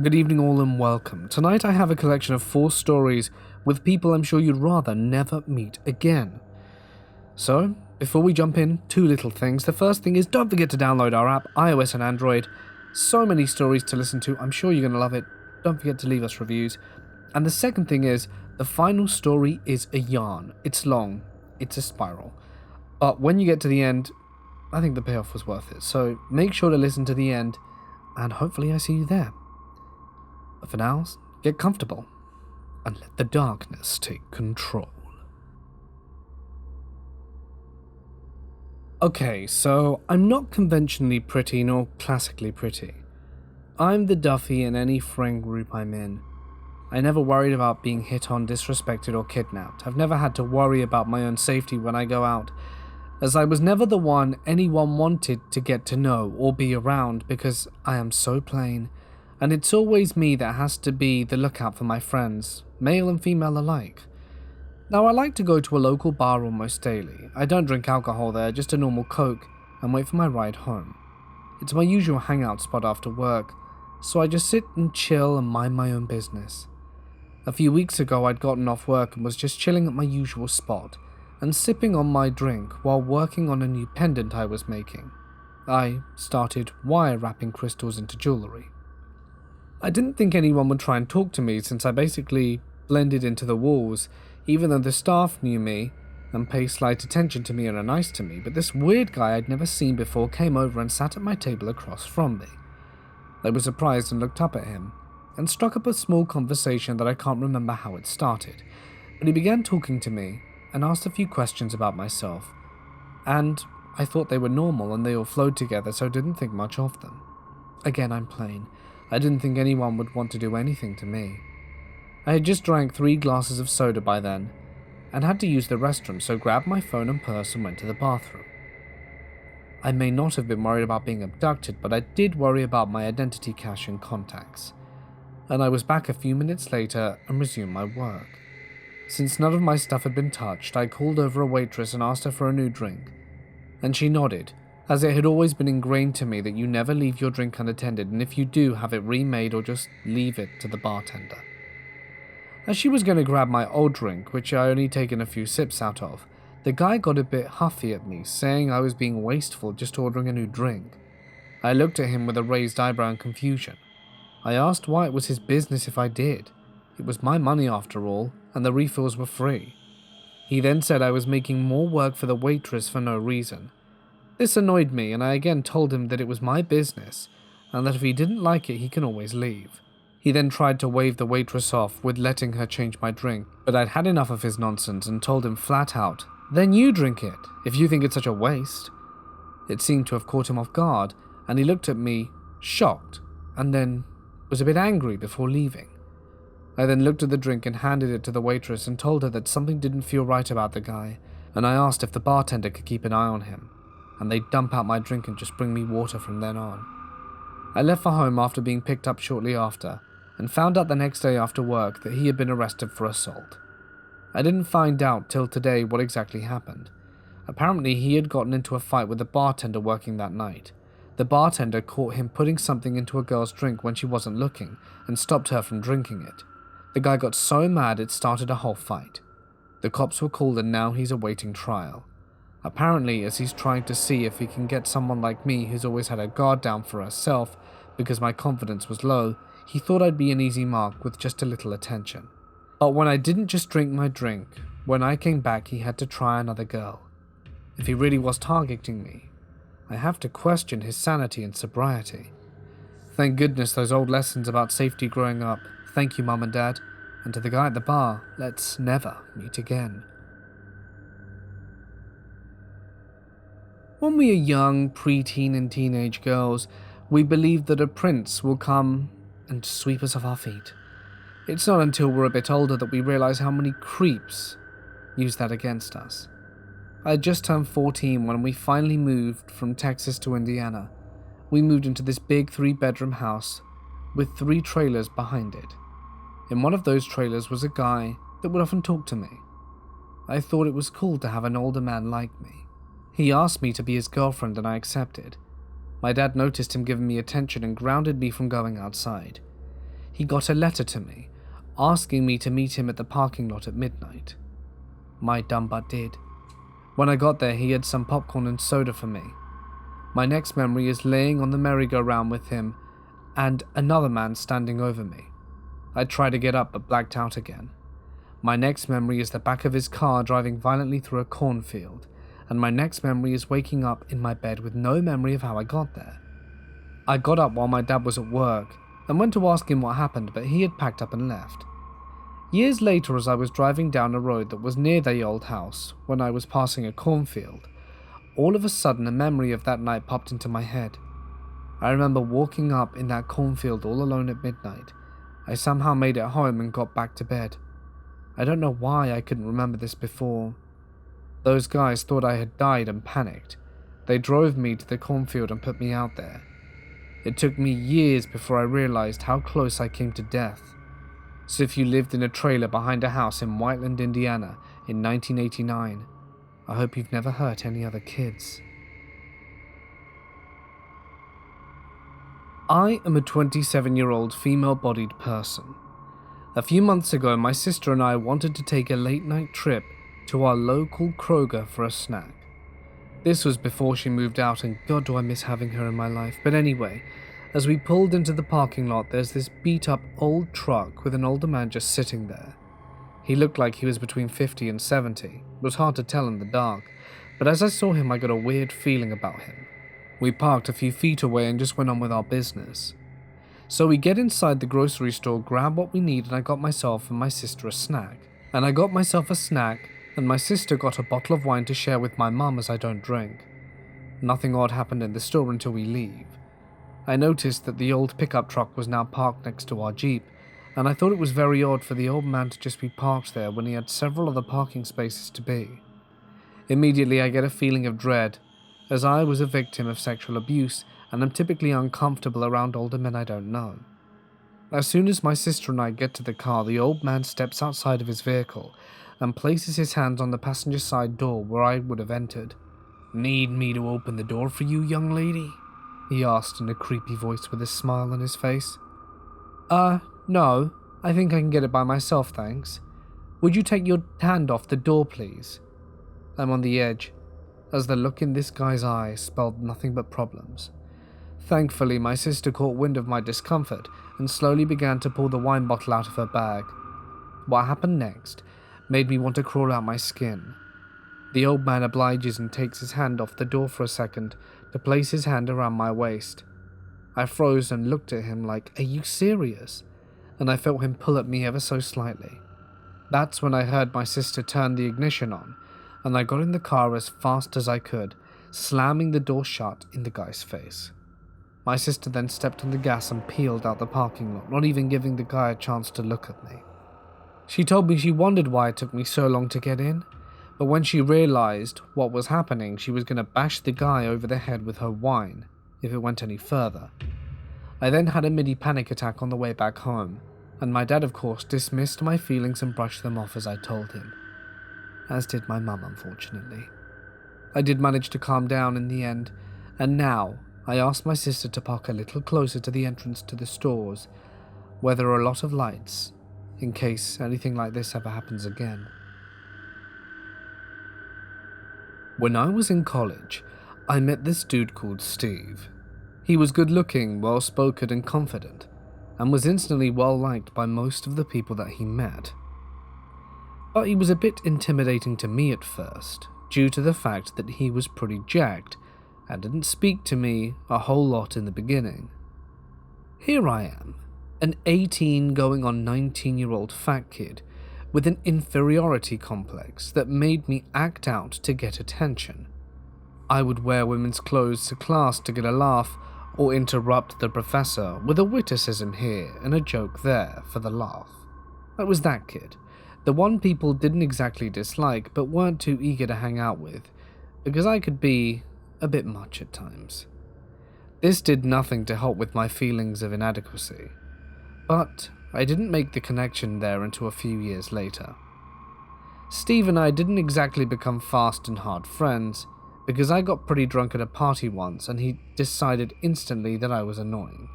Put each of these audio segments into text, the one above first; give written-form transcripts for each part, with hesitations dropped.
Good evening all and welcome. Tonight I have a collection of 4 stories with people I'm sure you'd rather never meet again. So, before we jump in, 2 little things. The first thing is don't forget to download our app, iOS and Android. So many stories to listen to, I'm sure you're going to love it. Don't forget to leave us reviews. And the second thing is, the final story is a yarn. It's long, it's a spiral. But when you get to the end, I think the payoff was worth it. So make sure to listen to the end, and hopefully I see you there. But for now, get comfortable and let the darkness take control. Okay, so I'm not conventionally pretty nor classically pretty. I'm the Duffy in any friend group I'm in. I never worried about being hit on, disrespected or kidnapped. I've never had to worry about my own safety when I go out, as I was never the one anyone wanted to get to know or be around because I am so plain. And it's always me that has to be the lookout for my friends, male and female alike. Now I like to go to a local bar almost daily. I don't drink alcohol there, just a normal Coke, and wait for my ride home. It's my usual hangout spot after work, so I just sit and chill and mind my own business. A few weeks ago I'd gotten off work and was just chilling at my usual spot, and sipping on my drink while working on a new pendant I was making. I started wire wrapping crystals into jewellery. I didn't think anyone would try and talk to me since I basically blended into the walls, even though the staff knew me and paid slight attention to me and are nice to me, but this weird guy I'd never seen before came over and sat at my table across from me. I was surprised and looked up at him, and struck up a small conversation that I can't remember how it started, but he began talking to me and asked a few questions about myself, and I thought they were normal and they all flowed together, so I didn't think much of them. Again, I'm plain. I didn't think anyone would want to do anything to me. I had just drank 3 glasses of soda by then, and had to use the restroom, so grabbed my phone and purse and went to the bathroom. I may not have been worried about being abducted, but I did worry about my identity cache and contacts. And I was back a few minutes later and resumed my work. Since none of my stuff had been touched, I called over a waitress and asked her for a new drink, and she nodded, as it had always been ingrained to me that you never leave your drink unattended, and if you do, have it remade or just leave it to the bartender. As she was going to grab my old drink, which I only taken a few sips out of, the guy got a bit huffy at me, saying I was being wasteful just ordering a new drink. I looked at him with a raised eyebrow in confusion. I asked why it was his business if I did. It was my money after all, and the refills were free. He then said I was making more work for the waitress for no reason. This annoyed me, and I again told him that it was my business, and that if he didn't like it, he can always leave. He then tried to wave the waitress off with letting her change my drink, but I'd had enough of his nonsense and told him flat out, "Then you drink it, if you think it's such a waste." It seemed to have caught him off guard, and he looked at me, shocked, and then was a bit angry before leaving. I then looked at the drink and handed it to the waitress and told her that something didn't feel right about the guy, and I asked if the bartender could keep an eye on him, and they'd dump out my drink and just bring me water from then on. I left for home after being picked up shortly after, and found out the next day after work that he had been arrested for assault. I didn't find out till today what exactly happened. Apparently he had gotten into a fight with the bartender working that night. The bartender caught him putting something into a girl's drink when she wasn't looking, and stopped her from drinking it. The guy got so mad it started a whole fight. The cops were called and now he's awaiting trial. Apparently, as he's trying to see if he can get someone like me who's always had a guard down for herself because my confidence was low, he thought I'd be an easy mark with just a little attention. But when I didn't just drink my drink, when I came back he had to try another girl. If he really was targeting me, I have to question his sanity and sobriety. Thank goodness those old lessons about safety growing up. Thank you, Mum and Dad. And to the guy at the bar, let's never meet again. When we are young, preteen and teenage girls, we believe that a prince will come and sweep us off our feet. It's not until we're a bit older that we realize how many creeps use that against us. I had just turned 14 when we finally moved from Texas to Indiana. We moved into this big 3-bedroom house with 3 trailers behind it. In one of those trailers was a guy that would often talk to me. I thought it was cool to have an older man like me. He asked me to be his girlfriend and I accepted. My dad noticed him giving me attention and grounded me from going outside. he got a letter to me, asking me to meet him at the parking lot at midnight. My dumb butt did. When I got there, he had some popcorn and soda for me. My next memory is laying on the merry-go-round with him and another man standing over me. I tried to get up but blacked out again. My next memory is the back of his car driving violently through a cornfield, and my next memory is waking up in my bed with no memory of how I got there. I got up while my dad was at work and went to ask him what happened, but he had packed up and left. Years later, as I was driving down a road that was near the old house when I was passing a cornfield, all of a sudden a memory of that night popped into my head. I remember walking up in that cornfield all alone at midnight. I somehow made it home and got back to bed. I don't know why I couldn't remember this before. Those guys thought I had died and panicked. They drove me to the cornfield and put me out there. It took me years before I realized how close I came to death. So if you lived in a trailer behind a house in Whiteland, Indiana in 1989, I hope you've never hurt any other kids. I am a 27-year-old female-bodied person. A few months ago, my sister and I wanted to take a late-night trip to our local Kroger for a snack. This was before she moved out, and God do I miss having her in my life. But anyway, as we pulled into the parking lot, there's this beat-up old truck with an older man just sitting there. He looked like he was between 50 and 70. It was hard to tell in the dark, but as I saw him, I got a weird feeling about him. We parked a few feet away and just went on with our business. So we get inside the grocery store, grab what we need, and I got myself and my sister a snack. And my sister got a bottle of wine to share with my mum, as I don't drink. Nothing odd happened in the store until we leave. I noticed that the old pickup truck was now parked next to our Jeep, and I thought it was very odd for the old man to just be parked there when he had several other parking spaces to be. Immediately I get a feeling of dread, as I was a victim of sexual abuse and am typically uncomfortable around older men I don't know. As soon as my sister and I get to the car, the old man steps outside of his vehicle and places his hands on the passenger side door where I would have entered. "Need me to open the door for you, young lady?" he asked in a creepy voice with a smile on his face. No, I think I can get it by myself, thanks. Would you take your hand off the door, please? I'm on the edge, as the look in this guy's eyes spelled nothing but problems. Thankfully, my sister caught wind of my discomfort and slowly began to pull the wine bottle out of her bag. What happened next made me want to crawl out my skin. The old man obliges and takes his hand off the door for a second to place his hand around my waist. I froze and looked at him like, "Are you serious?" And I felt him pull at me ever so slightly. That's when I heard my sister turn the ignition on, and I got in the car as fast as I could, slamming the door shut in the guy's face. My sister then stepped on the gas and peeled out the parking lot, not even giving the guy a chance to look at me. She told me she wondered why it took me so long to get in, but when she realized what was happening, she was going to bash the guy over the head with her wine if it went any further. I then had a mini panic attack on the way back home, and my dad, of course, dismissed my feelings and brushed them off as I told him. As did my mum, unfortunately. I did manage to calm down in the end, and now I asked my sister to park a little closer to the entrance to the stores, where there are a lot of lights, in case anything like this ever happens again. When I was in college, I met this dude called Steve. He was good-looking, well-spoken and confident, and was instantly well-liked by most of the people that he met. But he was a bit intimidating to me at first, due to the fact that he was pretty jacked and didn't speak to me a whole lot in the beginning. Here I am, an 18 going on 19-year-old fat kid with an inferiority complex that made me act out to get attention. I would wear women's clothes to class to get a laugh, or interrupt the professor with a witticism here and a joke there for the laugh. I was that kid, the one people didn't exactly dislike but weren't too eager to hang out with, because I could be a bit much at times. This did nothing to help with my feelings of inadequacy, but I didn't make the connection there until a few years later. Steve and I didn't exactly become fast and hard friends, because I got pretty drunk at a party once and he decided instantly that I was annoying.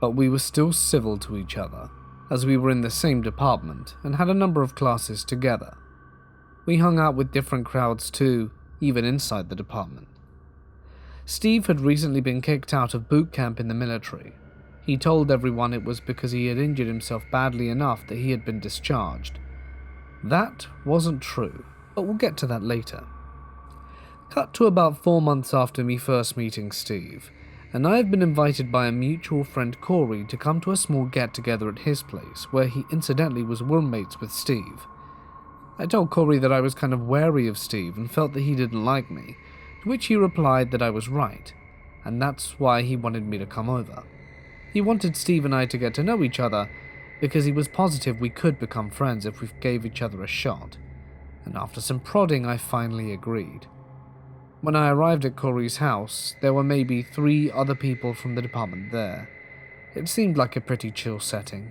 but we were still civil to each other, as we were in the same department and had a number of classes together. We hung out with different crowds too, even inside the department. Steve had recently been kicked out of boot camp in the military. He told everyone it was because he had injured himself badly enough that he had been discharged. That wasn't true, but we'll get to that later. Cut to about 4 months after me first meeting Steve, and I have been invited by a mutual friend Kiri to come to a small get-together at his place, where he incidentally was roommates with Steve. I told Kiri that I was kind of wary of Steve and felt that he didn't like me, to which he replied that I was right, and that's why he wanted me to come over. He wanted Steve and I to get to know each other, because he was positive we could become friends if we gave each other a shot, and after some prodding I finally agreed. When I arrived at Kiri's house, there were maybe 3 other people from the department there. It seemed like a pretty chill setting.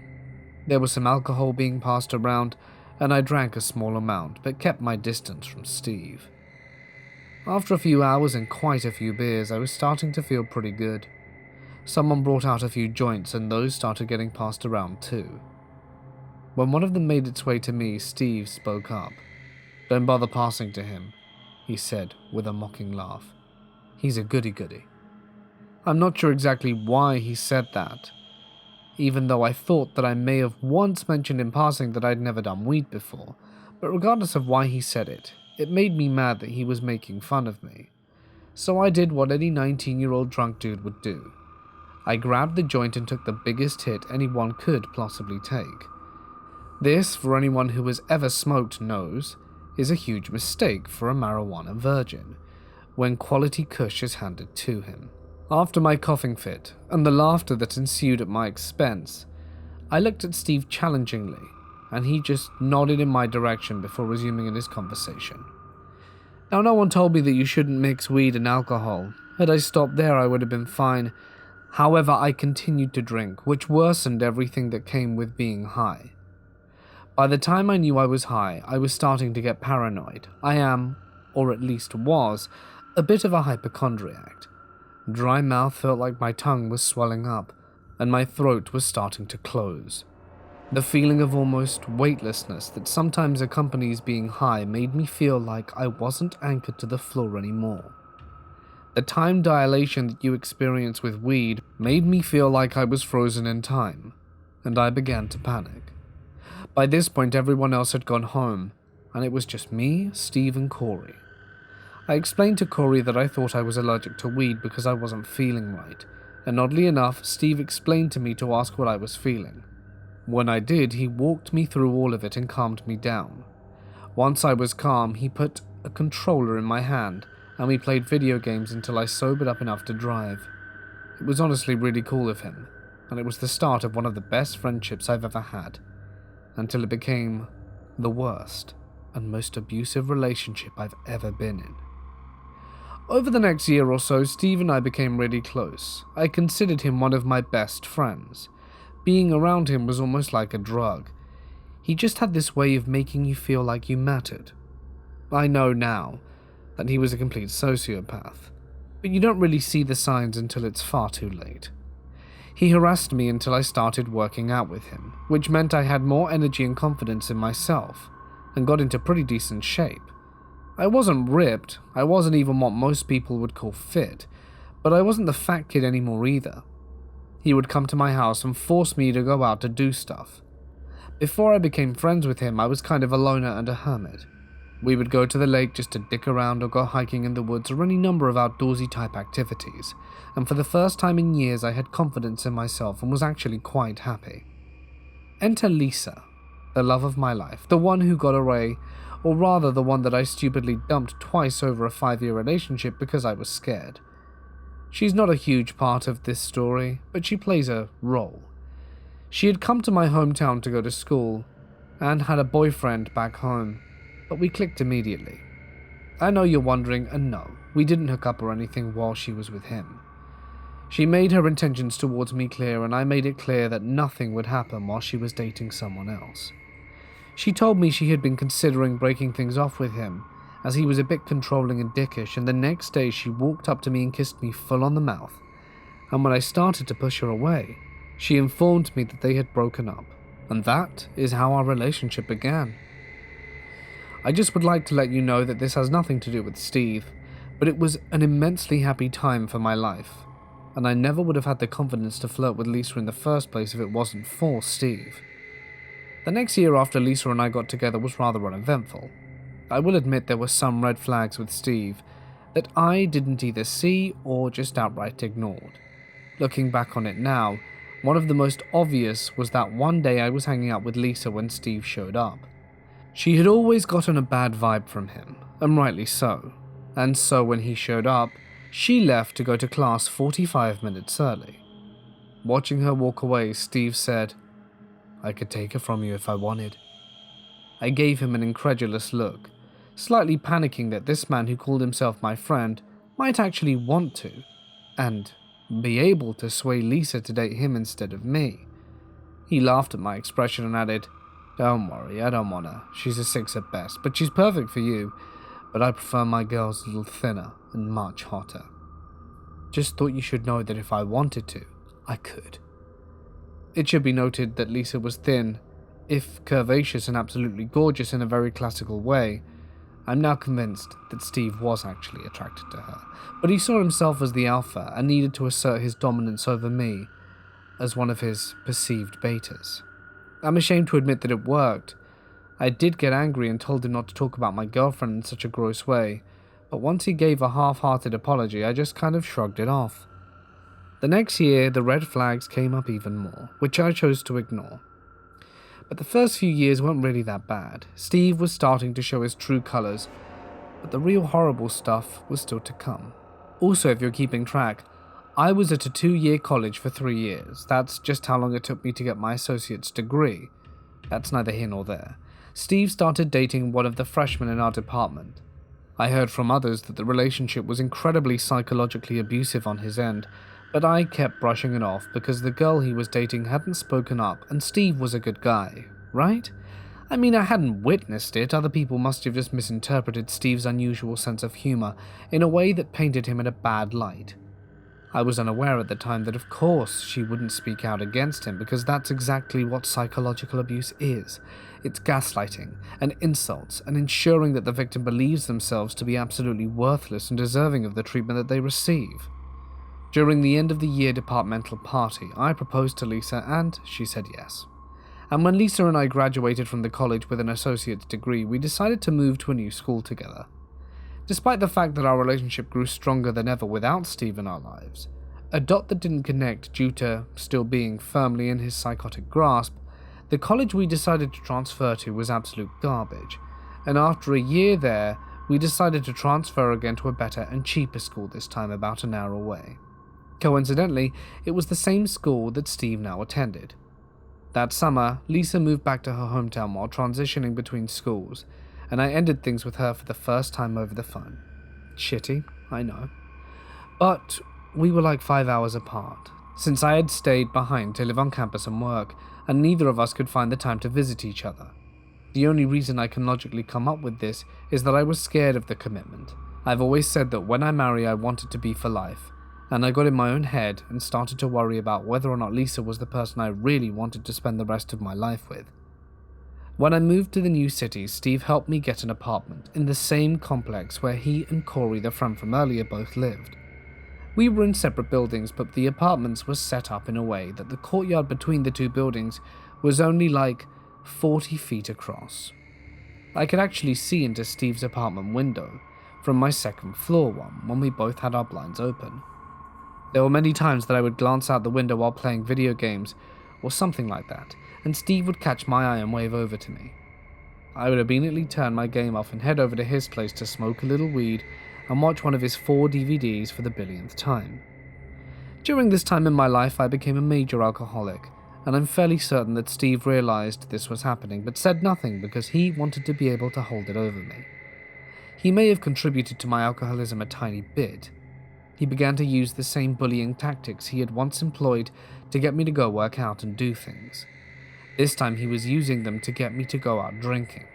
There was some alcohol being passed around, and I drank a small amount, but kept my distance from Steve. After a few hours and quite a few beers, I was starting to feel pretty good. Someone brought out a few joints, and those started getting passed around too. When one of them made its way to me, Steve spoke up. "Don't bother passing to him," he said with a mocking laugh. "He's a goody-goody." I'm not sure exactly why he said that, even though I thought that I may have once mentioned in passing that I'd never done weed before, but regardless of why he said it, it made me mad that he was making fun of me. So I did what any 19-year-old drunk dude would do. I grabbed the joint and took the biggest hit anyone could possibly take. This, for anyone who has ever smoked knows, is a huge mistake for a marijuana virgin, when quality kush is handed to him. After my coughing fit, and the laughter that ensued at my expense, I looked at Steve challengingly, and he just nodded in my direction before resuming in his conversation. Now, no one told me that you shouldn't mix weed and alcohol. Had I stopped there, I would have been fine. However, I continued to drink, which worsened everything that came with being high. By the time I knew I was high, I was starting to get paranoid. I am, or at least was, a bit of a hypochondriac. Dry mouth felt like my tongue was swelling up, and my throat was starting to close. The feeling of almost weightlessness that sometimes accompanies being high made me feel like I wasn't anchored to the floor anymore. The time dilation that you experience with weed made me feel like I was frozen in time, and I began to panic. By this point, everyone else had gone home, and it was just me, Steve, and Kiri. I explained to Kiri that I thought I was allergic to weed because I wasn't feeling right, and oddly enough, Steve explained to me to ask what I was feeling. When I did, he walked me through all of it and calmed me down. Once I was calm, he put a controller in my hand, and we played video games until I sobered up enough to drive. It was honestly really cool of him, and it was the start of one of the best friendships I've ever had, until it became the worst and most abusive relationship I've ever been in. Over the next year or so, Steve and I became really close. I considered him one of my best friends. Being around him was almost like a drug. He just had this way of making you feel like you mattered. I know now that he was a complete sociopath, but you don't really see the signs until it's far too late. He harassed me until I started working out with him, which meant I had more energy and confidence in myself, and got into pretty decent shape. I wasn't ripped, I wasn't even what most people would call fit, but I wasn't the fat kid anymore either. He would come to my house and force me to go out to do stuff. Before I became friends with him, I was kind of a loner and a hermit. We would go to the lake just to dick around or go hiking in the woods or any number of outdoorsy type activities, and for the first time in years I had confidence in myself and was actually quite happy. Enter Lisa, the love of my life, the one who got away, or rather the one that I stupidly dumped twice over a 5-year relationship because I was scared. She's not a huge part of this story, but she plays a role. She had come to my hometown to go to school, and had a boyfriend back home, but we clicked immediately. I know you're wondering, and no, we didn't hook up or anything while she was with him. She made her intentions towards me clear, and I made it clear that nothing would happen while she was dating someone else. She told me she had been considering breaking things off with him, as he was a bit controlling and dickish, and the next day she walked up to me and kissed me full on the mouth, and when I started to push her away, She informed me that they had broken up, and that is how our relationship began. I just would like to let you know that this has nothing to do with Steve, but it was an immensely happy time for my life, and I never would have had the confidence to flirt with Lisa in the first place if it wasn't for Steve. The next year after Lisa and I got together was rather uneventful. I will admit there were some red flags with Steve that I didn't either see or just outright ignored. Looking back on it now, one of the most obvious was that one day I was hanging out with Lisa when Steve showed up. She had always gotten a bad vibe from him, and rightly so. And so when he showed up, she left to go to class 45 minutes early. Watching her walk away, Steve said, "I could take her from you if I wanted." I gave him an incredulous look, slightly panicking that this man who called himself my friend might actually want to, and be able to sway Lisa to date him instead of me. He laughed at my expression and added, "Don't worry, I don't want her. She's a 6 at best, but she's perfect for you. But I prefer my girls a little thinner and much hotter. Just thought you should know that if I wanted to, I could." It should be noted that Lisa was thin, if curvaceous and absolutely gorgeous in a very classical way. I'm now convinced that Steve was actually attracted to her, but he saw himself as the alpha and needed to assert his dominance over me as one of his perceived betas. I'm ashamed to admit that it worked. I did get angry and told him not to talk about my girlfriend in such a gross way, but once he gave a half-hearted apology, I just kind of shrugged it off. The next year, the red flags came up even more, which I chose to ignore. But the first few years weren't really that bad. Steve was starting to show his true colors, but the real horrible stuff was still to come. Also, if you're keeping track, I was at a 2-year college for 3 years. That's just how long it took me to get my associate's degree. That's neither here nor there. Steve started dating one of the freshmen in our department. I heard from others that the relationship was incredibly psychologically abusive on his end, but I kept brushing it off because the girl he was dating hadn't spoken up and Steve was a good guy, right? I mean, I hadn't witnessed it. Other people must have just misinterpreted Steve's unusual sense of humor in a way that painted him in a bad light. I was unaware at the time that of course she wouldn't speak out against him because that's exactly what psychological abuse is. It's gaslighting and insults and ensuring that the victim believes themselves to be absolutely worthless and deserving of the treatment that they receive. During the end of the year departmental party, I proposed to Lisa and she said yes. And when Lisa and I graduated from the college with an associate's degree, we decided to move to a new school together. Despite the fact that our relationship grew stronger than ever without Steve in our lives, a dot that didn't connect due to still being firmly in his psychotic grasp, the college we decided to transfer to was absolute garbage, and after a year there, we decided to transfer again to a better and cheaper school, this time about an hour away. Coincidentally, it was the same school that Steve now attended. That summer, Lisa moved back to her hometown while transitioning between schools, and I ended things with her for the first time over the phone. Shitty, I know. But we were like 5 hours apart, since I had stayed behind to live on campus and work, and neither of us could find the time to visit each other. The only reason I can logically come up with this is that I was scared of the commitment. I've always said that when I marry I want it to be for life, and I got in my own head and started to worry about whether or not Lisa was the person I really wanted to spend the rest of my life with. When I moved to the new city, Steve helped me get an apartment in the same complex where he and Corey, the friend from earlier, both lived. We were in separate buildings, but the apartments were set up in a way that the courtyard between the two buildings was only like 40 feet across. I could actually see into Steve's apartment window from my second floor one when we both had our blinds open. There were many times that I would glance out the window while playing video games or something like that, and Steve would catch my eye and wave over to me. I would immediately turn my game off and head over to his place to smoke a little weed and watch one of his 4 DVDs for the billionth time. During this time in my life, I became a major alcoholic, and I'm fairly certain that Steve realized this was happening but said nothing because he wanted to be able to hold it over me. He may have contributed to my alcoholism a tiny bit. He began to use the same bullying tactics he had once employed to get me to go work out and do things. This time he was using them to get me to go out drinking.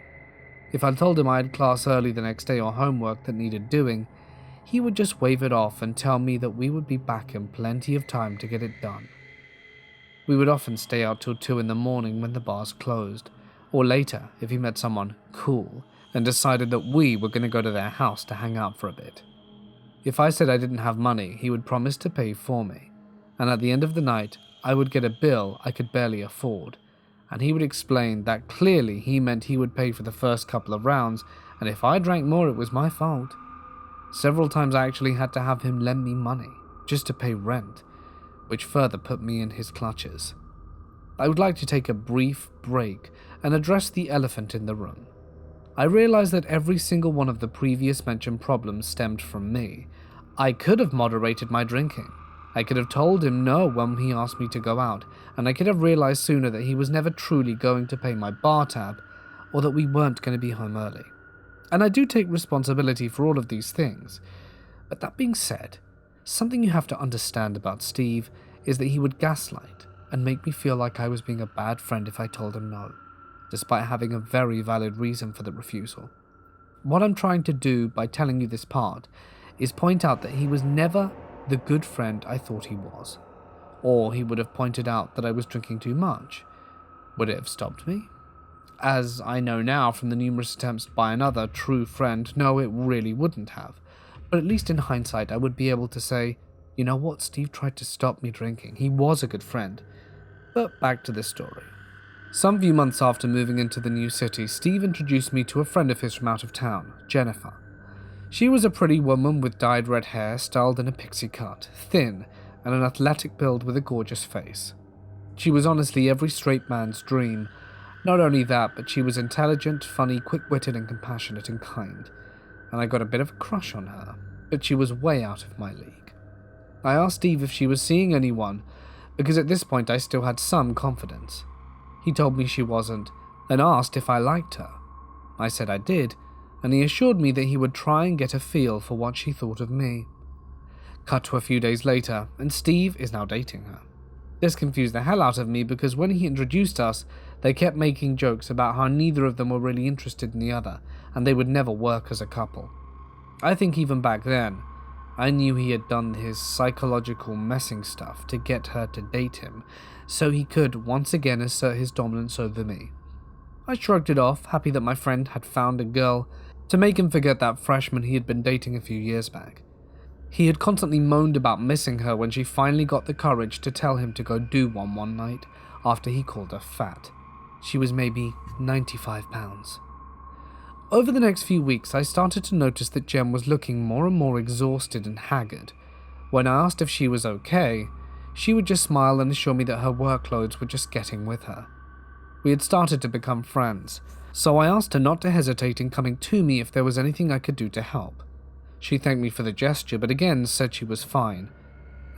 If I told him I had class early the next day or homework that needed doing, he would just wave it off and tell me that we would be back in plenty of time to get it done. We would often stay out till 2 in the morning when the bars closed, or later if he met someone cool and decided that we were going to go to their house to hang out for a bit. If I said I didn't have money, he would promise to pay for me, and at the end of the night, I would get a bill I could barely afford, and he would explain that clearly he meant he would pay for the first couple of rounds, and if I drank more it was my fault. Several times I actually had to have him lend me money, just to pay rent, which further put me in his clutches. I would like to take a brief break and address the elephant in the room. I realized that every single one of the previous mentioned problems stemmed from me. I could have moderated my drinking. I could have told him no when he asked me to go out, and I could have realized sooner that he was never truly going to pay my bar tab, or that we weren't going to be home early. And I do take responsibility for all of these things. But that being said, something you have to understand about Steve is that he would gaslight and make me feel like I was being a bad friend if I told him no, despite having a very valid reason for the refusal. What I'm trying to do by telling you this part is point out that he was never the good friend I thought he was. Or he would have pointed out that I was drinking too much. Would it have stopped me? As I know now from the numerous attempts by another true friend, no, it really wouldn't have. But at least in hindsight, I would be able to say, you know what, Steve tried to stop me drinking. He was a good friend. But back to this story. Some few months after moving into the new city, Steve introduced me to a friend of his from out of town, Jennifer. She was a pretty woman with dyed red hair, styled in a pixie cut, thin, and an athletic build with a gorgeous face. She was honestly every straight man's dream. Not only that, but she was intelligent, funny, quick-witted, and compassionate and kind, and I got a bit of a crush on her, but she was way out of my league. I asked Steve if she was seeing anyone, because at this point I still had some confidence. He told me she wasn't, and asked if I liked her. I said I did, and he assured me that he would try and get a feel for what she thought of me. Cut to a few days later, and Steve is now dating her. This confused the hell out of me because when he introduced us, they kept making jokes about how neither of them were really interested in the other, and they would never work as a couple. I think even back then, I knew he had done his psychological messing stuff to get her to date him, so he could once again assert his dominance over me. I shrugged it off, happy that my friend had found a girl to make him forget that freshman he had been dating a few years back. He had constantly moaned about missing her when she finally got the courage to tell him to go do one night after he called her fat. She was maybe 95 pounds. Over the next few weeks, I started to notice that Jen was looking more and more exhausted and haggard. When I asked if she was okay, she would just smile and assure me that her workloads were just getting with her. We had started to become friends, so I asked her not to hesitate in coming to me if there was anything I could do to help. She thanked me for the gesture, but again said she was fine.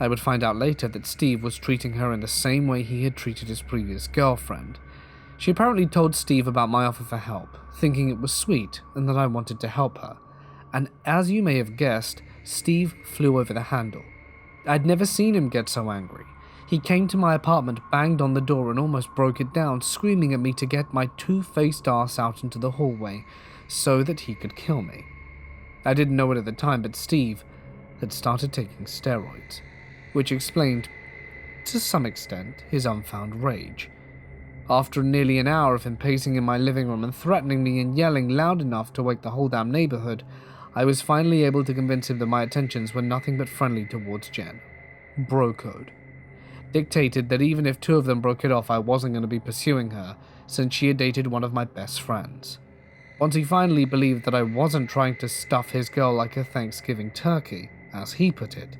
I would find out later that Steve was treating her in the same way he had treated his previous girlfriend. She apparently told Steve about my offer for help, thinking it was sweet and that I wanted to help her. And as you may have guessed, Steve flew over the handle. I'd never seen him get so angry. He came to my apartment, banged on the door and almost broke it down, screaming at me to get my two-faced ass out into the hallway so that he could kill me. I didn't know it at the time, but Steve had started taking steroids, which explained, to some extent, his unfound rage. After nearly an hour of him pacing in my living room and threatening me and yelling loud enough to wake the whole damn neighborhood, I was finally able to convince him that my attentions were nothing but friendly towards Jen. Bro code dictated that even if two of them broke it off, I wasn't going to be pursuing her, since she had dated one of my best friends. Once he finally believed that I wasn't trying to stuff his girl like a Thanksgiving turkey, as he put it,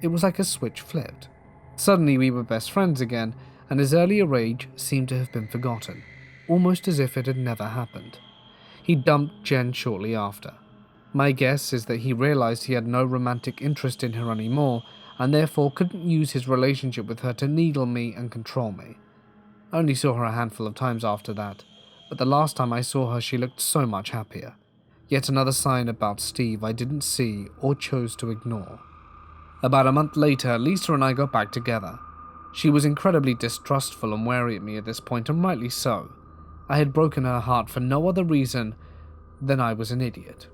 it was like a switch flipped. Suddenly we were best friends again, and his earlier rage seemed to have been forgotten, almost as if it had never happened. He dumped Jen shortly after. My guess is that he realized he had no romantic interest in her anymore, and therefore couldn't use his relationship with her to needle me and control me. I only saw her a handful of times after that, but the last time I saw her she looked so much happier. Yet another sign about Steve I didn't see or chose to ignore. About a month later, Lisa and I got back together. She was incredibly distrustful and wary at me at this point, and rightly so. I had broken her heart for no other reason than I was an idiot.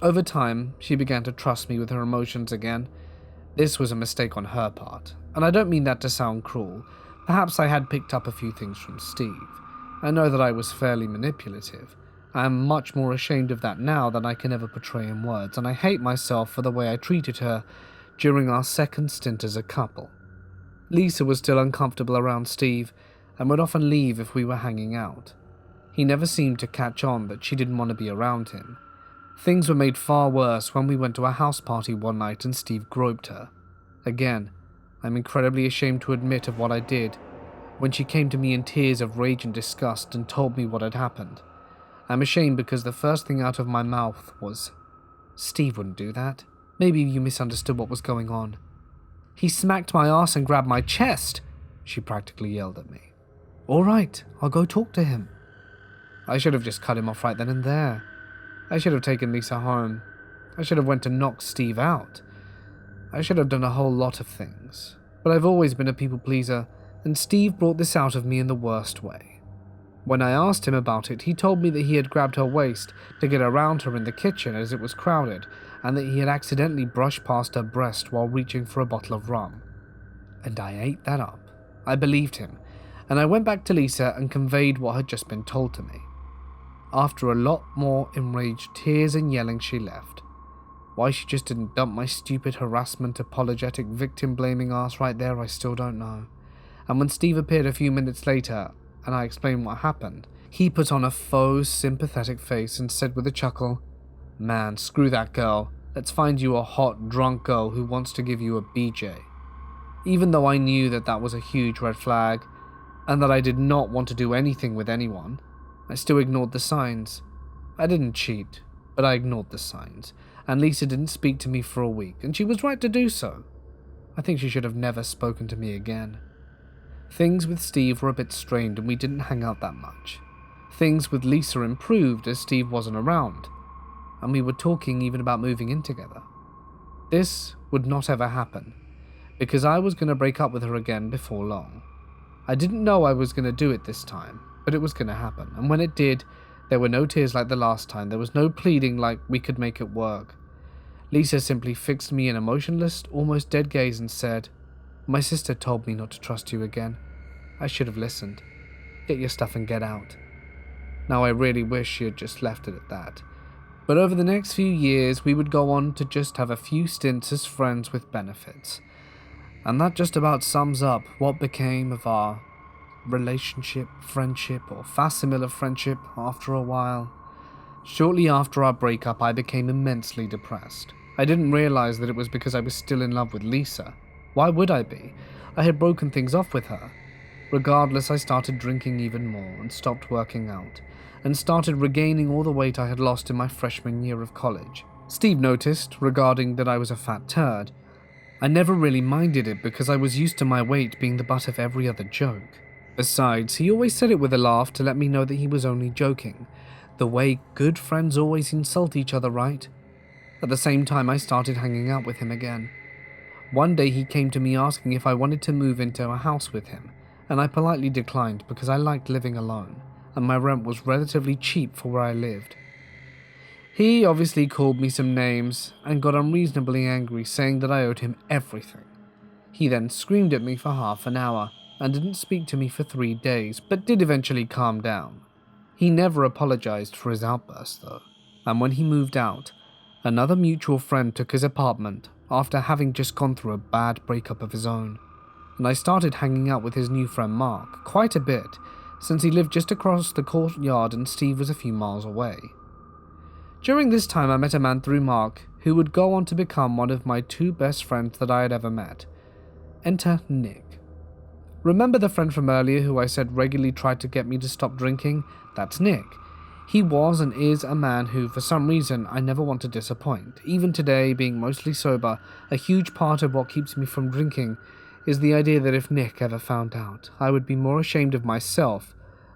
Over time, she began to trust me with her emotions again. This was a mistake on her part, and I don't mean that to sound cruel, Perhaps I had picked up a few things from Steve. I know that I was fairly manipulative. I am much more ashamed of that now than I can ever portray in words, and I hate myself for the way I treated her during our second stint as a couple. Lisa was still uncomfortable around Steve and would often leave if we were hanging out. He never seemed to catch on that she didn't want to be around him. Things were made far worse when we went to a house party one night and Steve groped her. Again, I'm incredibly ashamed to admit of what I did when she came to me in tears of rage and disgust and told me what had happened. I'm ashamed because the first thing out of my mouth was, "Steve wouldn't do that. Maybe you misunderstood what was going on." "He smacked my ass and grabbed my chest," she practically yelled at me. "All right, I'll go talk to him." I should have just cut him off right then and there. I should have taken Lisa home. I should have went to knock Steve out. I should have done a whole lot of things. But I've always been a people pleaser, and Steve brought this out of me in the worst way. When I asked him about it, he told me that he had grabbed her waist to get around her in the kitchen as it was crowded, and that he had accidentally brushed past her breast while reaching for a bottle of rum. And I ate that up. I believed him, and I went back to Lisa and conveyed what had just been told to me. After a lot more enraged tears and yelling, she left. Why she just didn't dump my stupid harassment, apologetic, victim-blaming ass right there, I still don't know. And when Steve appeared a few minutes later, and I explained what happened, he put on a faux sympathetic face and said with a chuckle, "Man, screw that girl. Let's find you a hot, drunk girl who wants to give you a BJ." Even though I knew that that was a huge red flag, and that I did not want to do anything with anyone, I still ignored the signs. I didn't cheat, but I ignored the signs, and Lisa didn't speak to me for a week, and she was right to do so. I think she should have never spoken to me again. Things with Steve were a bit strained and we didn't hang out that much. Things with Lisa improved as Steve wasn't around, and we were talking even about moving in together. This would not ever happen, because I was going to break up with her again before long. I didn't know I was going to do it this time, but it was going to happen, and when it did, there were no tears like the last time, there was no pleading like we could make it work. Lisa simply fixed me in a motionless, almost dead gaze and said, "My sister told me not to trust you again. I should have listened. Get your stuff and get out." Now I really wish she had just left it at that. But over the next few years, we would go on to just have a few stints as friends with benefits. And that just about sums up what became of our relationship, friendship, or facsimile of friendship after a while. Shortly after our breakup, I became immensely depressed. I didn't realize that it was because I was still in love with Lisa. Why would I be? I had broken things off with her. Regardless, I started drinking even more and stopped working out, and started regaining all the weight I had lost in my freshman year of college. Steve noticed, regarding that I was a fat turd. I never really minded it because I was used to my weight being the butt of every other joke. Besides, he always said it with a laugh to let me know that he was only joking. The way good friends always insult each other, right? At the same time, I started hanging out with him again. One day he came to me asking if I wanted to move into a house with him, and I politely declined because I liked living alone, and my rent was relatively cheap for where I lived. He obviously called me some names and got unreasonably angry, saying that I owed him everything. He then screamed at me for half an hour and didn't speak to me for 3 days, but did eventually calm down. He never apologized for his outburst though, and when he moved out, another mutual friend took his apartment after having just gone through a bad breakup of his own, and I started hanging out with his new friend Mark quite a bit, since he lived just across the courtyard and Steve was a few miles away. During this time I met a man through Mark who would go on to become one of my 2 best friends that I had ever met. Enter Nick. Remember the friend from earlier who I said regularly tried to get me to stop drinking? That's Nick. He was and is a man who, for some reason, I never want to disappoint. Even today, being mostly sober, a huge part of what keeps me from drinking is the idea that if Nick ever found out, I would be more ashamed of myself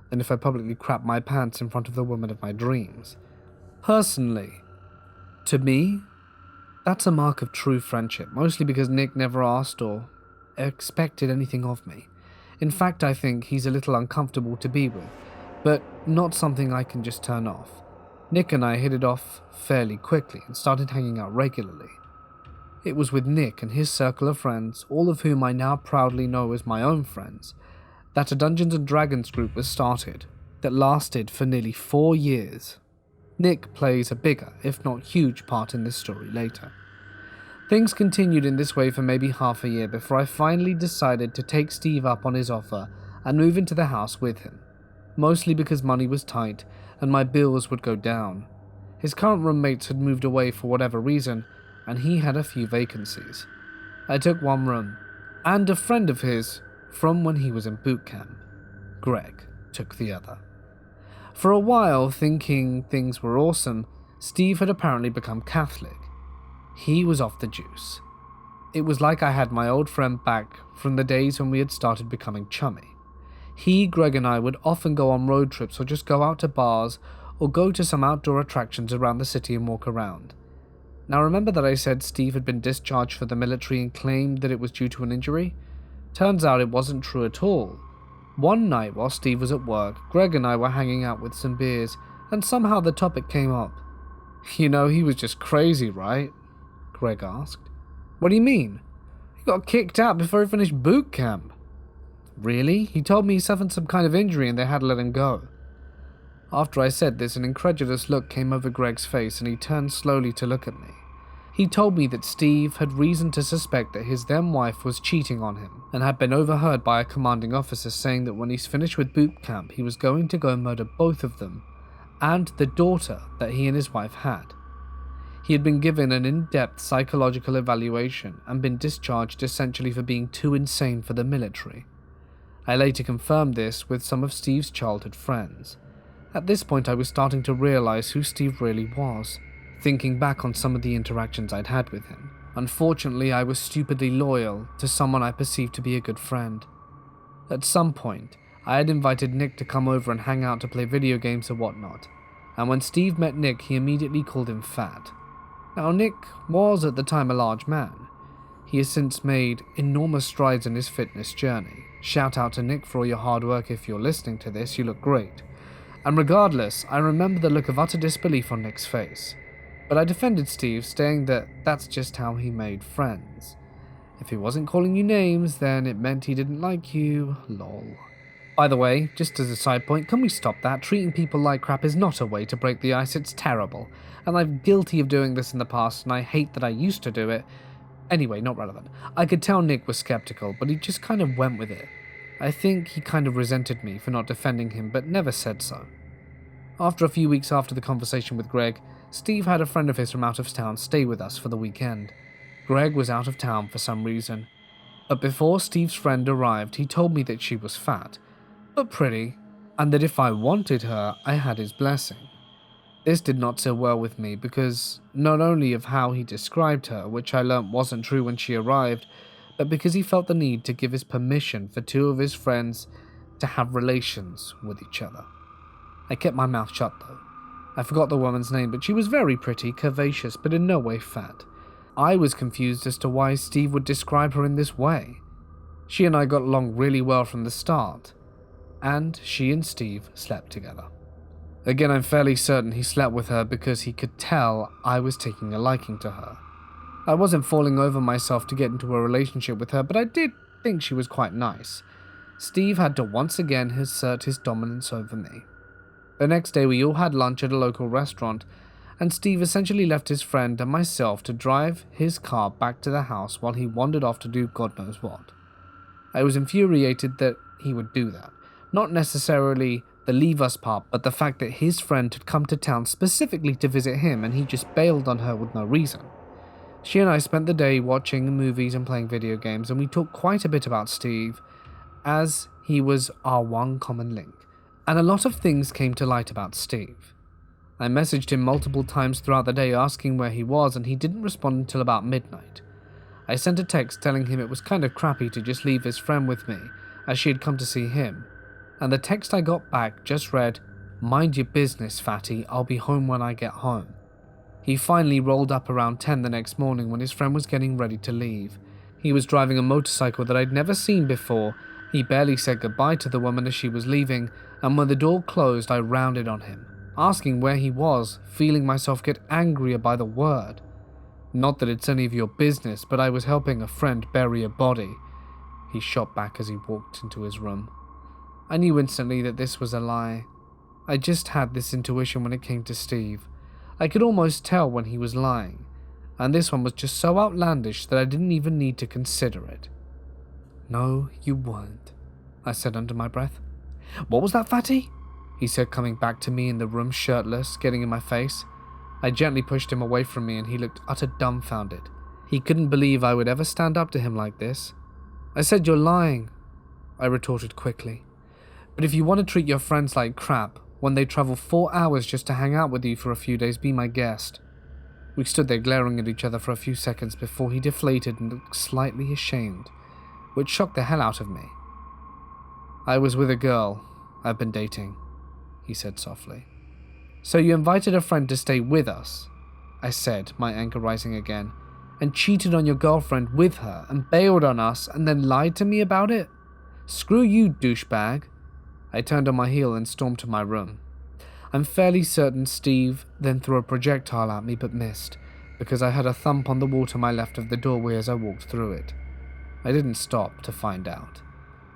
than if I publicly crapped my pants in front of the woman of my dreams. Personally, to me, that's a mark of true friendship, mostly because Nick never asked or expected anything of me. In fact, I think he's a little uncomfortable to be with, but not something I can just turn off. Nick and I hit it off fairly quickly and started hanging out regularly. It was with Nick and his circle of friends, all of whom I now proudly know as my own friends, that a Dungeons & Dragons group was started that lasted for nearly 4 years. Nick plays a bigger, if not huge, part in this story later. Things continued in this way for maybe half a year before I finally decided to take Steve up on his offer and move into the house with him, mostly because money was tight and my bills would go down. His current roommates had moved away for whatever reason, and he had a few vacancies. I took one room, and a friend of his from when he was in boot camp, Greg, took the other. For a while, thinking things were awesome, Steve had apparently become Catholic. He was off the juice. It was like I had my old friend back from the days when we had started becoming chummy. He, Greg, and I would often go on road trips or just go out to bars or go to some outdoor attractions around the city and walk around. Now remember that I said Steve had been discharged for the military and claimed that it was due to an injury? Turns out it wasn't true at all. One night while Steve was at work, Greg and I were hanging out with some beers, and somehow the topic came up. "You know, he was just crazy, right?" Greg asked. "What do you mean?" "He got kicked out before he finished boot camp." "Really? He told me he suffered some kind of injury and they had to let him go." After I said this, an incredulous look came over Greg's face and he turned slowly to look at me. He told me that Steve had reason to suspect that his then wife was cheating on him and had been overheard by a commanding officer saying that when he's finished with boot camp he was going to go murder both of them and the daughter that he and his wife had. He had been given an in-depth psychological evaluation and been discharged essentially for being too insane for the military. I later confirmed this with some of Steve's childhood friends. At this point I was starting to realize who Steve really was, thinking back on some of the interactions I'd had with him. Unfortunately, I was stupidly loyal to someone I perceived to be a good friend. At some point, I had invited Nick to come over and hang out to play video games or whatnot, and when Steve met Nick, he immediately called him fat. Now, Nick was at the time a large man. He has since made enormous strides in his fitness journey. Shout out to Nick for all your hard work. If you're listening to this, you look great. And regardless, I remember the look of utter disbelief on Nick's face. But I defended Steve, saying that that's just how he made friends. If he wasn't calling you names, then it meant he didn't like you, lol. By the way, just as a side point, can we stop that? Treating people like crap is not a way to break the ice, it's terrible. And I'm guilty of doing this in the past, and I hate that I used to do it. Anyway, not relevant. I could tell Nick was skeptical, but he just kind of went with it. I think he kind of resented me for not defending him, but never said so. After a few weeks after the conversation with Greg, Steve had a friend of his from out of town stay with us for the weekend. Greg was out of town for some reason. But before Steve's friend arrived, he told me that she was fat, but pretty, and that if I wanted her, I had his blessing. This did not sit well with me because not only of how he described her, which I learnt wasn't true when she arrived, but because he felt the need to give his permission for two of his friends to have relations with each other. I kept my mouth shut though. I forgot the woman's name, but she was very pretty, curvaceous, but in no way fat. I was confused as to why Steve would describe her in this way. She and I got along really well from the start, and she and Steve slept together. Again, I'm fairly certain he slept with her because he could tell I was taking a liking to her. I wasn't falling over myself to get into a relationship with her, but I did think she was quite nice. Steve had to once again assert his dominance over me. The next day we all had lunch at a local restaurant, and Steve essentially left his friend and myself to drive his car back to the house while he wandered off to do God knows what. I was infuriated that he would do that. Not necessarily the leave us part, but the fact that his friend had come to town specifically to visit him and he just bailed on her with no reason. She and I spent the day watching movies and playing video games, and we talked quite a bit about Steve, as he was our one common link. And a lot of things came to light about Steve. I messaged him multiple times throughout the day asking where he was, and he didn't respond until about midnight. I sent a text telling him it was kind of crappy to just leave his friend with me, as she had come to see him, and the text I got back just read, "Mind your business, fatty, I'll be home when I get home." He finally rolled up around 10 the next morning when his friend was getting ready to leave. He was driving a motorcycle that I'd never seen before. He barely said goodbye to the woman as she was leaving, and when the door closed I rounded on him, asking where he was, feeling myself get angrier by the word. Not that it's any of your business, but I was helping a friend bury a body. He shot back as he walked into his room. I knew instantly that this was a lie. I just had this intuition when it came to Steve. I could almost tell when he was lying, and this one was just so outlandish that I didn't even need to consider it. "No, you weren't," I said under my breath. "What was that, fatty?" he said, coming back to me in the room shirtless, getting in my face. I gently pushed him away from me and he looked utter dumbfounded. He couldn't believe I would ever stand up to him like this. "I said you're lying," I retorted quickly. "But if you want to treat your friends like crap, when they travel 4 hours just to hang out with you for a few days, be my guest." We stood there glaring at each other for a few seconds before he deflated and looked slightly ashamed, which shocked the hell out of me. "I was with a girl I've been dating," he said softly. "So you invited a friend to stay with us," I said, my anger rising again, "and cheated on your girlfriend with her and bailed on us and then lied to me about it? Screw you, douchebag." I turned on my heel and stormed to my room. I'm fairly certain Steve then threw a projectile at me but missed, because I had a thump on the wall to my left of the doorway as I walked through it. I didn't stop to find out.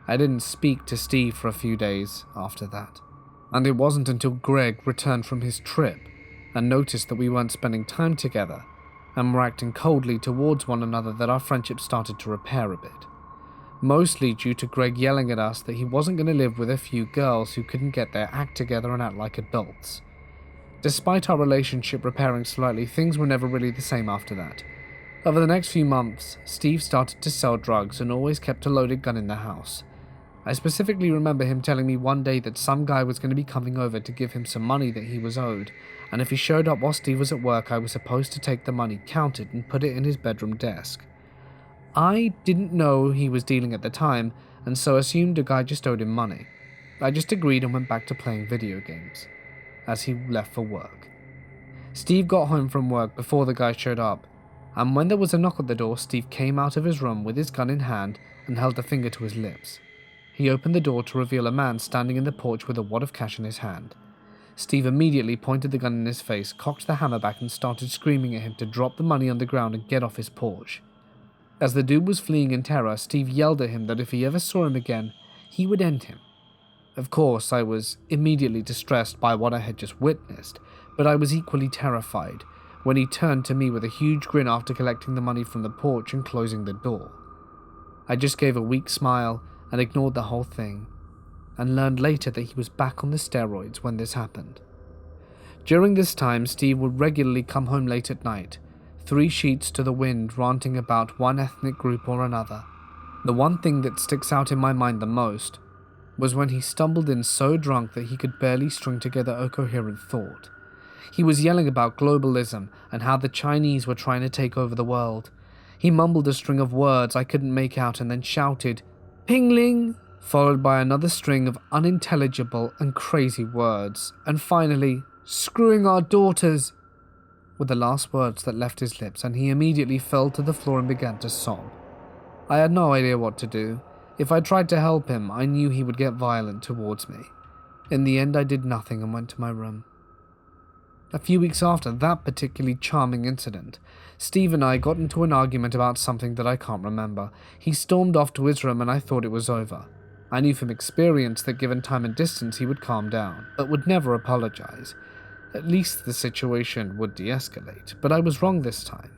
I didn't speak to Steve for a few days after that, and it wasn't until Greg returned from his trip and noticed that we weren't spending time together and were acting coldly towards one another that our friendship started to repair a bit. Mostly due to Greg yelling at us that he wasn't going to live with a few girls who couldn't get their act together and act like adults. Despite our relationship repairing slightly, things were never really the same after that. Over the next few months, Steve started to sell drugs and always kept a loaded gun in the house. I specifically remember him telling me one day that some guy was going to be coming over to give him some money that he was owed, and if he showed up while Steve was at work, I was supposed to take the money, count it, and put it in his bedroom desk. I didn't know he was dealing at the time, and so assumed the guy just owed him money. I just agreed and went back to playing video games, as he left for work. Steve got home from work before the guy showed up, and when there was a knock at the door, Steve came out of his room with his gun in hand and held a finger to his lips. He opened the door to reveal a man standing in the porch with a wad of cash in his hand. Steve immediately pointed the gun in his face, cocked the hammer back and started screaming at him to drop the money on the ground and get off his porch. As the dude was fleeing in terror, Steve yelled at him that if he ever saw him again, he would end him. Of course, I was immediately distressed by what I had just witnessed, but I was equally terrified when he turned to me with a huge grin after collecting the money from the porch and closing the door. I just gave a weak smile and ignored the whole thing, and learned later that he was back on the steroids when this happened. During this time, Steve would regularly come home late at night, 3 sheets to the wind, ranting about one ethnic group or another. The one thing that sticks out in my mind the most was when he stumbled in so drunk that he could barely string together a coherent thought. He was yelling about globalism and how the Chinese were trying to take over the world. He mumbled a string of words I couldn't make out and then shouted, "Pingling," followed by another string of unintelligible and crazy words, and finally, "Screwing our daughters," were the last words that left his lips, and he immediately fell to the floor and began to sob. I had no idea what to do. If I tried to help him, I knew he would get violent towards me. In the end, I did nothing and went to my room. A few weeks after that particularly charming incident, Steve and I got into an argument about something that I can't remember. He stormed off to his room and I thought it was over. I knew from experience that given time and distance he would calm down, but would never apologize. At least the situation would de-escalate, but I was wrong this time.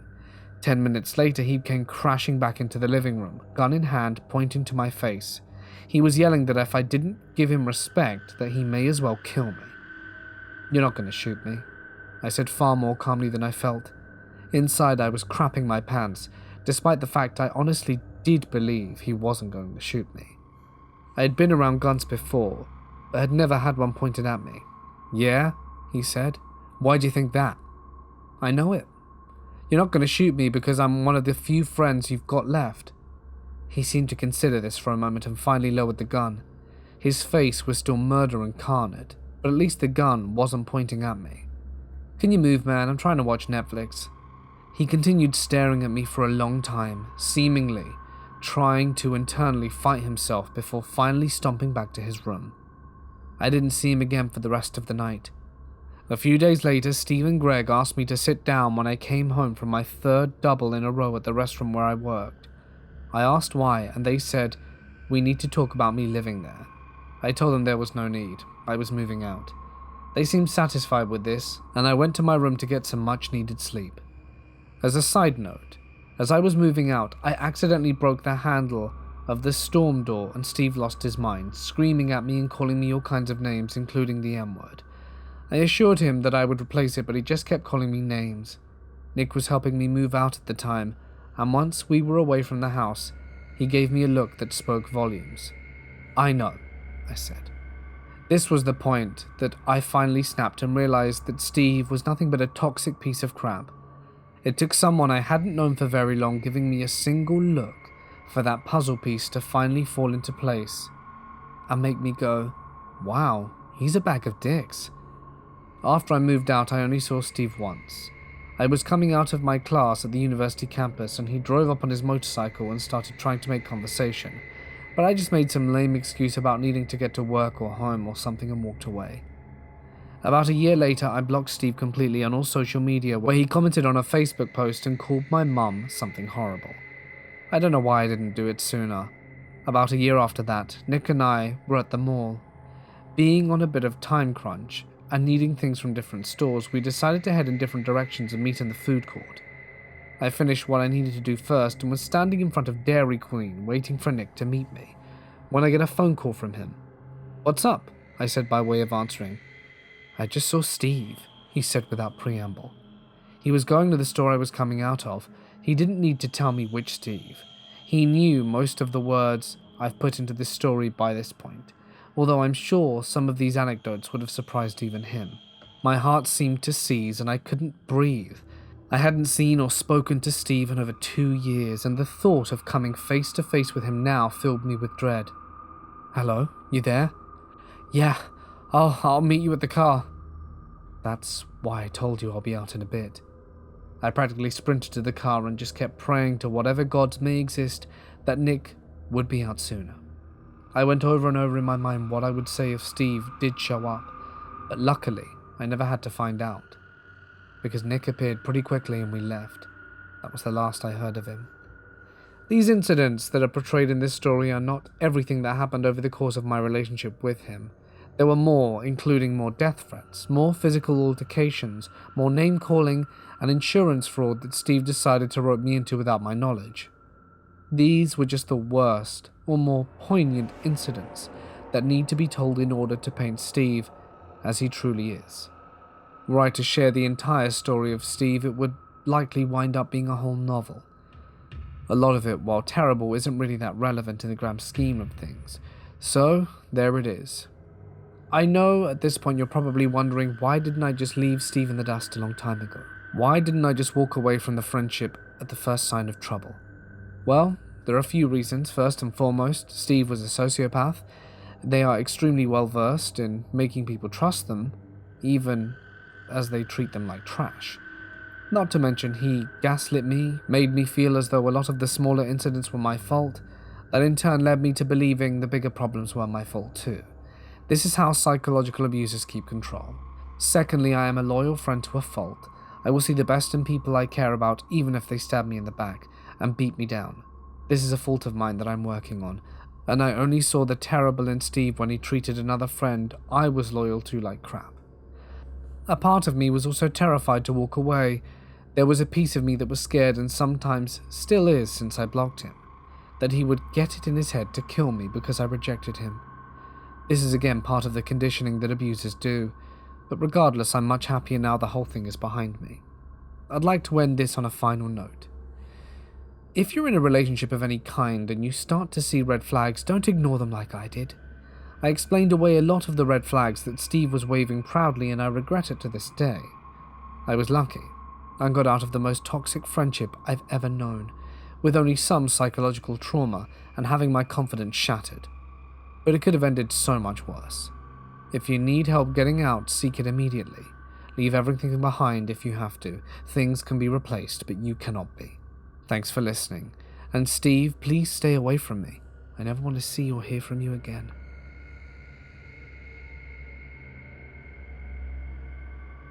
10 minutes later, he came crashing back into the living room, gun in hand, pointing to my face. He was yelling that if I didn't give him respect, that he may as well kill me. "You're not going to shoot me," I said far more calmly than I felt. Inside, I was crapping my pants, despite the fact I honestly did believe he wasn't going to shoot me. I had been around guns before, but had never had one pointed at me. "Yeah?" he said. "Why do you think that?" "I know it. You're not going to shoot me because I'm one of the few friends you've got left." He seemed to consider this for a moment and finally lowered the gun. His face was still murder incarnate, but at least the gun wasn't pointing at me. "Can you move, man? I'm trying to watch Netflix." He continued staring at me for a long time, seemingly trying to internally fight himself before finally stomping back to his room. I didn't see him again for the rest of the night. A few days later, Steve and Greg asked me to sit down when I came home from my 3rd double in a row at the restaurant where I worked. I asked why, and they said, "We need to talk about me living there." I told them there was no need. I was moving out. They seemed satisfied with this, and I went to my room to get some much-needed sleep. As a side note, as I was moving out, I accidentally broke the handle of the storm door and Steve lost his mind, screaming at me and calling me all kinds of names, including the M-word. I assured him that I would replace it, but he just kept calling me names. Nick was helping me move out at the time, and once we were away from the house, he gave me a look that spoke volumes. "I know," I said. This was the point that I finally snapped and realized that Steve was nothing but a toxic piece of crap. It took someone I hadn't known for very long giving me a single look for that puzzle piece to finally fall into place and make me go, wow, he's a bag of dicks. After I moved out, I only saw Steve once. I was coming out of my class at the university campus and he drove up on his motorcycle and started trying to make conversation, but I just made some lame excuse about needing to get to work or home or something and walked away. About a year later, I blocked Steve completely on all social media, where he commented on a Facebook post and called my mum something horrible. I don't know why I didn't do it sooner. About a year after that, Nick and I were at the mall. Being on a bit of time crunch and needing things from different stores, we decided to head in different directions and meet in the food court. I finished what I needed to do first and was standing in front of Dairy Queen waiting for Nick to meet me, when I get a phone call from him. "What's up?" I said by way of answering. "I just saw Steve," he said without preamble. He was going to the store I was coming out of. He didn't need to tell me which Steve. He knew most of the words I've put into this story by this point, although I'm sure some of these anecdotes would have surprised even him. My heart seemed to seize and I couldn't breathe. I hadn't seen or spoken to Steve in over 2 years, and the thought of coming face to face with him now filled me with dread. "Hello, you there?" "Yeah, I'll meet you at the car." That's why I told you I'll be out in a bit. I practically sprinted to the car and just kept praying to whatever gods may exist that Nick would be out sooner. I went over and over in my mind what I would say if Steve did show up, but luckily I never had to find out, because Nick appeared pretty quickly and we left. That was the last I heard of him. These incidents that are portrayed in this story are not everything that happened over the course of my relationship with him. There were more, including more death threats, more physical altercations, more name-calling, and insurance fraud that Steve decided to rope me into without my knowledge. These were just the worst, or more poignant incidents that need to be told in order to paint Steve as he truly is. Were I to share the entire story of Steve, it would likely wind up being a whole novel. A lot of it, while terrible, isn't really that relevant in the grand scheme of things. So, there it is. I know at this point you're probably wondering, why didn't I just leave Steve in the dust a long time ago? Why didn't I just walk away from the friendship at the first sign of trouble? Well, there are a few reasons. First and foremost, Steve was a sociopath. They are extremely well versed in making people trust them, even as they treat them like trash. Not to mention he gaslit me, made me feel as though a lot of the smaller incidents were my fault, that in turn led me to believing the bigger problems were my fault too. This is how psychological abusers keep control. Secondly, I am a loyal friend to a fault. I will see the best in people I care about even if they stab me in the back and beat me down. This is a fault of mine that I'm working on, and I only saw the terrible in Steve when he treated another friend I was loyal to like crap. A part of me was also terrified to walk away. There was a piece of me that was scared, and sometimes still is since I blocked him, that he would get it in his head to kill me because I rejected him. This is again part of the conditioning that abusers do, but regardless, I'm much happier now the whole thing is behind me. I'd like to end this on a final note. If you're in a relationship of any kind and you start to see red flags, don't ignore them like I did. I explained away a lot of the red flags that Steve was waving proudly, and I regret it to this day. I was lucky and got out of the most toxic friendship I've ever known, with only some psychological trauma and having my confidence shattered. But it could have ended so much worse. If you need help getting out, seek it immediately. Leave everything behind if you have to. Things can be replaced, but you cannot be. Thanks for listening. And Steve, please stay away from me. I never want to see or hear from you again.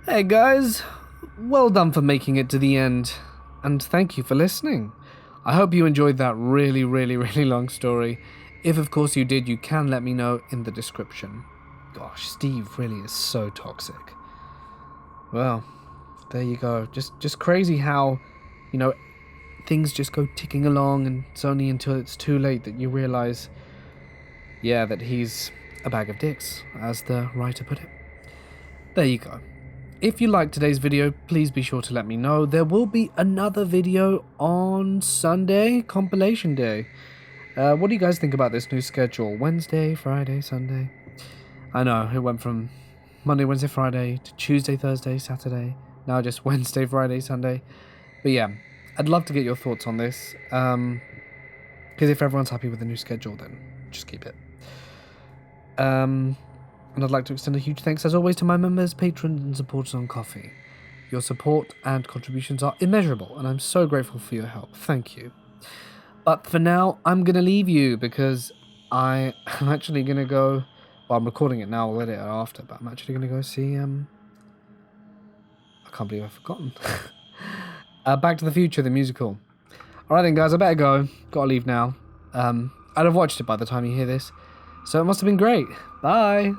Hey guys, well done for making it to the end. And thank you for listening. I hope you enjoyed that really long story. If of course you did, you can let me know in the description. Gosh, Steve really is so toxic. Well, there you go. Just crazy how, you know, things just go ticking along, and it's only until it's too late that you realize, yeah, that he's a bag of dicks, as the writer put it. There you go. If you liked today's video, please be sure to let me know. There will be another video on Sunday, compilation day. What do you guys think about this new schedule? Wednesday, Friday, Sunday? I know, it went from Monday, Wednesday, Friday to Tuesday, Thursday, Saturday. Now just Wednesday, Friday, Sunday. But yeah, I'd love to get your thoughts on this. Because if everyone's happy with the new schedule, then just keep it. And I'd like to extend a huge thanks, as always, to my members, patrons, and supporters on Ko-fi. Your support and contributions are immeasurable, and I'm so grateful for your help. Thank you. But for now, I'm going to leave you because I am actually going to go... Well, I'm recording it now, I'll edit it after, but I'm actually going to go see... I can't believe I've forgotten. Back to the Future, the musical. Alright then, guys, I better go. Gotta leave now. I'd have watched it by the time you hear this. So it must have been great. Bye!